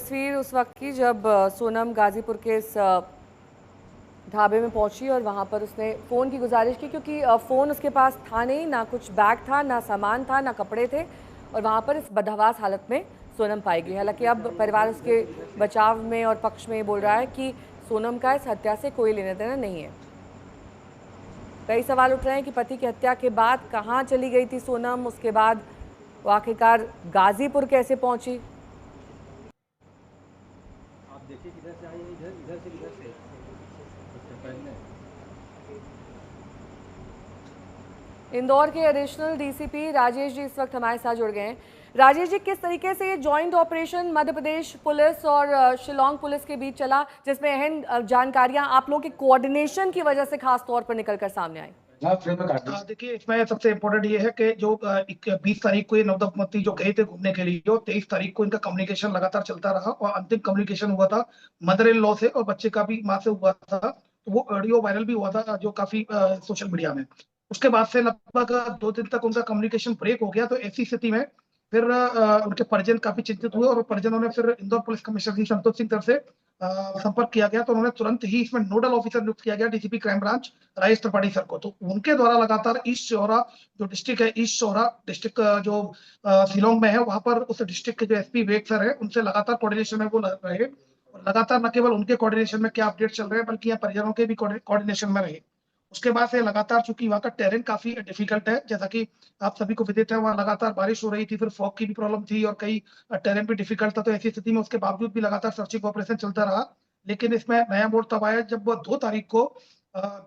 तस्वीर उस वक्त की जब सोनम गाजीपुर के इस ढाबे में पहुंची और वहां पर उसने फ़ोन की गुजारिश की, क्योंकि फ़ोन उसके पास था नहीं, ना कुछ बैग था, ना सामान था, ना कपड़े थे। और वहां पर इस बदहवास हालत में सोनम पाई गई। हालांकि अब परिवार उसके बचाव में और पक्ष में बोल रहा है कि सोनम का इस हत्या से कोई लेना देना नहीं है। कई सवाल उठ रहे हैं कि पति की हत्या के बाद कहाँ चली गई थी सोनम, उसके बाद वो आखिरकार गाजीपुर कैसे पहुंची। आप देखिए किधर से आई है, इधर इधर से किधर से पहले। इंदौर के एडिशनल डीसीपी राजेश जी इस वक्त हमारे साथ जुड़ गए हैं। राजेश जी, किस तरीके से ये joint operation Madhya Pradesh police और शिलोंग पुलिस के बीच चला, जिसमें अहम जानकारियां आप लोगों के कोऑर्डिनेशन की वजह से खास तौर पर निकलकर सामने आई। देखिए, इसमें सबसे इम्पोर्टेंट ये है कि जो 20 तारीख को ये नवदंपति जो गए थे घूमने के लिए, जो 23 तारीख को इनका कम्युनिकेशन लगातार चलता रहा और अंतिम कम्युनिकेशन हुआ था मदर इन लॉ से और बच्चे का भी माँ से हुआ था। तो वो ऑडियो वायरल भी हुआ था जो काफी सोशल मीडिया में। उसके बाद से लगभग 2 दिन तक उनका कम्युनिकेशन ब्रेक हो गया। तो ऐसी स्थिति में फिर उनके परिजन काफी चिंतित हुए और परिजनों ने फिर इंदौर पुलिस कमिश्नर जी संतोष सिंह तरफ से संपर्क किया गया। तो उन्होंने तुरंत ही इसमें नोडल ऑफिसर नियुक्त किया गया, DCP crime branch Rajesh Tripathi sir को। तो उनके द्वारा लगातार ईस्ट शोरा जो डिस्ट्रिक्ट है, ईस्ट शोरा डिस्ट्रिक्ट जो शिलोंग में है, वहां पर उस डिस्ट्रिक्ट के जो एसपी वेग सर है, उनसे लगातार कोऑर्डिनेशन में वो रहे। और लगातार न केवल उनके कोऑर्डिनेशन में क्या अपडेट चल रहे हैं, बल्कि यहाँ परिजनों के भी कोऑर्डिनेशन में रहे। उसके बाद से लगातार, चूंकि वहाँ का टेरेन काफी डिफिकल्ट है, जैसा कि आप सभी को विदित है, वहाँ लगातार बारिश हो रही थी, फिर फॉग की भी प्रॉब्लम थी और कई टेरेन भी डिफिकल्ट था। तो ऐसी स्थिति में उसके बावजूद भी लगातार सर्चिंग ऑपरेशन चलता रहा। लेकिन इसमें नया मोड़ तब आया जब 2 तारीख को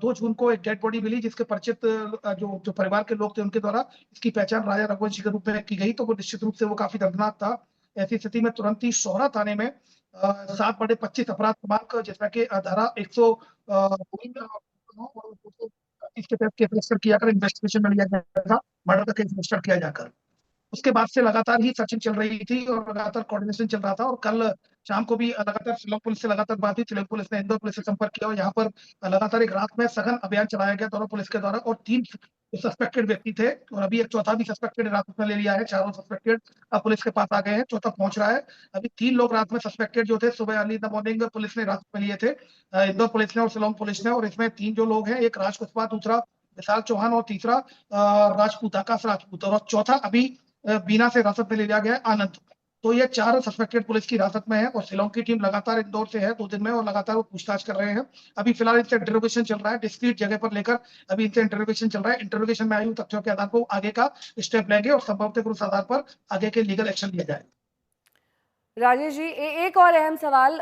2 जून को एक डेड बॉडी मिली, जिसके परिचित जो जो परिवार के लोग थे उनके द्वारा इसकी पहचान राजा रघुवंशी के रूप में की गई। तो वो निश्चित रूप से वो काफी दर्दनाक था। ऐसी स्थिति में तुरंत ही सोहरा थाने में 7/25 अपराध क्रमांक, जिसमें कि धारा 100 इसके तहत केस रजिस्टर किया कर इन्वेस्टिगेशन में लिया गया था, मर्डर का केस रजिस्टर किया जाकर। उसके बाद से लगातार ही सर्चिंग चल रही थी और लगातार कोऑर्डिनेशन चल रहा था। और कल शाम को भी लगातार शिलोंग पुलिस से लगातार बात हुई। शिलोंग पुलिस ने इंदौर पुलिस से संपर्क किया और यहाँ पर लगातार एक रात में सघन अभियान चलाया गया दोनों पुलिस के द्वारा। और 3 सस्पेक्टेड व्यक्ति थे और अभी एक चौथा भी सस्पेक्टेड रात में ले लिया है। चारों सस्पेक्टेड अब पुलिस के पास आ गए हैं, चौथा पहुंच रहा है। अभी 3 लोग रात में सस्पेक्टेड जो थे, सुबह early in the morning police ने रात में लिए थे, इंदौर पुलिस ने और शिलोंग पुलिस ने। और इसमें 3 जो लोग हैं, एक राज कुशवाहा, दूसरा विशाल चौहान और तीसरा राजपूत, आकाश राजपूत, और चौथा अभी बीना से हिरासत में ले लिया गया है, आनंद। तो ये 4 सस्पेक्टेड पुलिस की हिरासत में है और शिलोंग की टीम लगातार इंदौर से है 2 दिन में और लगातार वो पूछताछ कर रहे हैं। अभी फिलहाल इनसे इंटरोगेशन चल रहा है, डिस्क्रीट जगह पर लेकर अभी इनसे इंटरोगेशन चल रहा है। इंटरोगेशन में आयु तथ्यों के आधार पर आगे का स्टेप लेंगे और संभवतः उस आधार पर आगे के लीगल एक्शन लिया जाए। राजेश जी, एक और अहम सवाल,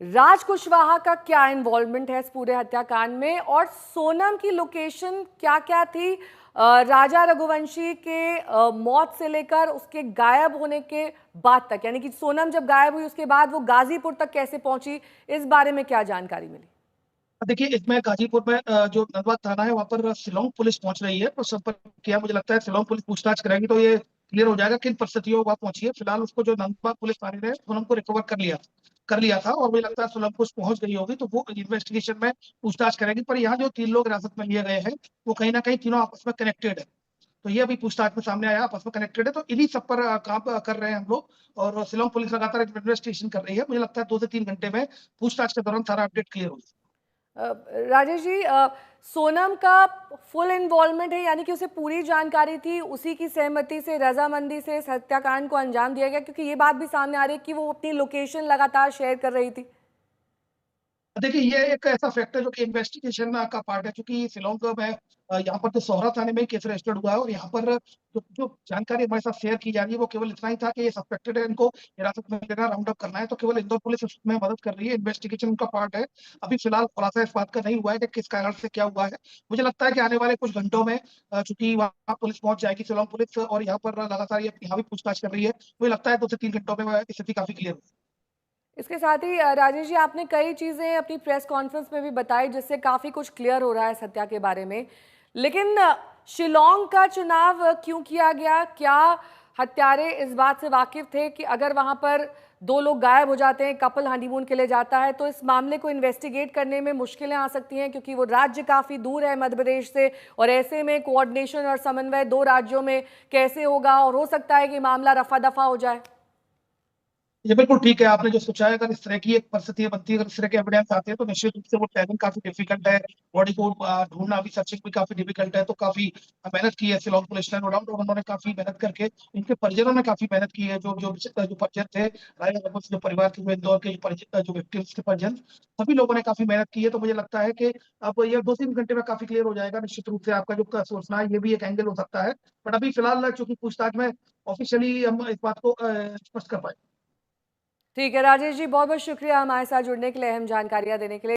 राज कुशवाहा का क्या इन्वॉल्वमेंट है इस पूरे हत्याकांड में, और सोनम की लोकेशन क्या क्या थी राजा रघुवंशी के मौत से लेकर उसके गायब होने के बाद तक, यानी कि सोनम जब गायब हुई उसके बाद वो गाजीपुर तक कैसे पहुंची, इस बारे में क्या जानकारी मिली। देखिए, इसमें गाजीपुर में जो नंदवा थाना है, वहाँ पर शिलोंग पुलिस पहुंच रही है। तो संपर्क किया, मुझे लगता है शिलोंग पुलिस पूछताछ करेगी तो ये क्लियर हो जाएगा किन परिस्थितियों में वहाँ पहुंची है। फिलहाल उसको जो नंदवा पुलिस थाने ने सोनम को रिकवर कर लिया था और मुझे लगता है सोनम पुलिस पहुंच गई होगी, तो वो इन्वेस्टिगेशन में पूछताछ करेगी। पर यहाँ जो 3 लोग हिरासत में लिए गए हैं, वो कहीं ना कहीं तीनों आपस में कनेक्टेड है। तो ये अभी पूछताछ में सामने आया, आपस में कनेक्टेड है। तो इन्हीं सब पर काम कर रहे हैं हम लोग और शिलोंग पुलिस लगातार इन्वेस्टिगेशन कर रही है। मुझे लगता है 2 से 3 घंटे में पूछताछ के दौरान सारा अपडेट क्लियर होगा। राजेश जी, सोनम का फुल इन्वॉल्वमेंट है, यानी कि उसे पूरी जानकारी थी, उसी की सहमति से, रजामंदी से इस हत्याकांड को अंजाम दिया गया, क्योंकि ये बात भी सामने आ रही है कि वो अपनी लोकेशन लगातार शेयर कर रही थी। देखिए, ये एक ऐसा फैक्टर जो कि इन्वेस्टिगेशन का पार्ट है, क्योंकि शिलोंग में यहाँ पर तो सोहरा थाने में ही केस रजिस्टर्ड हुआ है और यहाँ पर जो जानकारी हमारे साथ शेयर की जा रही है वो केवल इतना ही था कि ये सस्पेक्टेड है, इनको हिरासत में लेना, राउंड अप करना है। तो केवल इंदौर पुलिस उसमें मदद कर रही है, इन्वेस्टिगेशन उनका पार्ट है। अभी फिलहाल खुलासा इस बात का नहीं हुआ है कि किस कारण से क्या हुआ है। मुझे लगता है कि आने वाले कुछ घंटों में चूंकि वहाँ पुलिस पहुंच जाएगी, शिलोंग पुलिस, और यहाँ पर लगातार ये यहाँ भी पूछताछ कर रही है, मुझे लगता है 2 से 3 घंटों में स्थिति काफी क्लियर होगी। इसके साथ ही राजेश जी, आपने कई चीज़ें अपनी प्रेस कॉन्फ्रेंस में भी बताई जिससे काफ़ी कुछ क्लियर हो रहा है सत्या के बारे में, लेकिन शिलोंग का चुनाव क्यों किया गया? क्या हत्यारे इस बात से वाकिफ थे कि अगर वहां पर 2 लोग गायब हो जाते हैं, कपल हनीमून के लिए जाता है, तो इस मामले को इन्वेस्टिगेट करने में मुश्किलें आ सकती हैं, क्योंकि वो राज्य काफ़ी दूर है मध्य प्रदेश से, और ऐसे में कोऑर्डिनेशन और समन्वय 2 राज्यों में कैसे होगा, और हो सकता है कि मामला रफा दफा हो जाए। ये बिल्कुल ठीक है, आपने जो सोचा है, अगर इस तरह की एक परिस्थिति बनती है, अगर इस तरह के एविडेंस आते हैं, तो निश्चित रूप से वो टैगिंग काफी डिफिकल्ट है, बॉडी को ढूंढना भी, सर्चिंग भी काफी डिफिकल्ट है, तो काफी मेहनत की है शिलांग पुलिस ने, नो डाउट, और उन्होंने काफी मेहनत करके, इनके परिजनों ने काफी मेहनत की है, जो परिजन थे, जो परिवार के, जो इंदौर के जो विक्टिम्स के परिजन, सभी लोगों ने काफी मेहनत की है, तो मुझे लगता है कि अब ये 2-3 घंटे में काफी क्लियर हो जाएगा, निश्चित रूप से आपका जो सोचना है, ये भी एक एंगल हो सकता है, बट अभी फिलहाल चूंकि पूछताछ में ऑफिशियली हम इस बात को स्पष्ट कर पाए। ठीक है राजेश जी, बहुत बहुत शुक्रिया हमारे साथ जुड़ने के लिए, अहम जानकारियां देने के लिए।